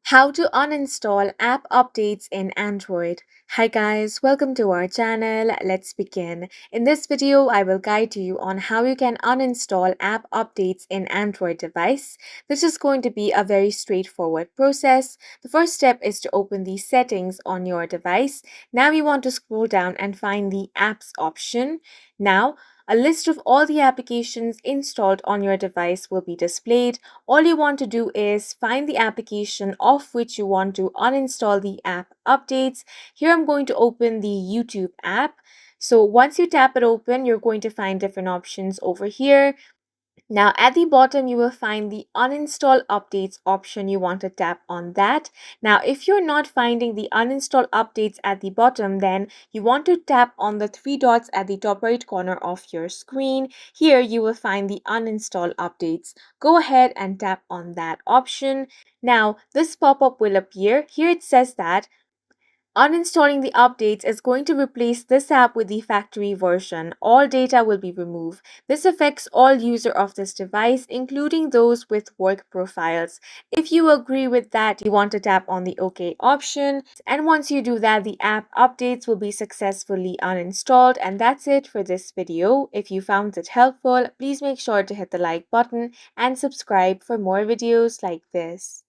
How to uninstall app updates in Android. Hi guys, welcome to our channel. Let's begin. In this video, I will guide you on how you can uninstall app updates in Android device. This is going to be a very straightforward process. The first step is to open the settings on your device. Now you want to scroll down and find the apps option. Now, a list of all the applications installed on your device will be displayed. All you want to do is find the application of which you want to uninstall the app updates. Here I'm going to open the YouTube app. So once you tap it open, you're going to find different options over here. Now at the bottom, you will find the uninstall updates option. You want to tap on that. Now, if you're not finding the uninstall updates at the bottom, then you want to tap on the three dots at the top right corner of your screen. Here you will find the uninstall updates. Go ahead and tap on that option. Now, this pop-up will appear. Here it says that uninstalling the updates is going to replace this app with the factory version. All data will be removed. This affects all users of this device, including those with work profiles. If you agree with that, you want to tap on the OK option. And once you do that, the app updates will be successfully uninstalled. And that's it for this video. If you found it helpful, please make sure to hit the like button and subscribe for more videos like this.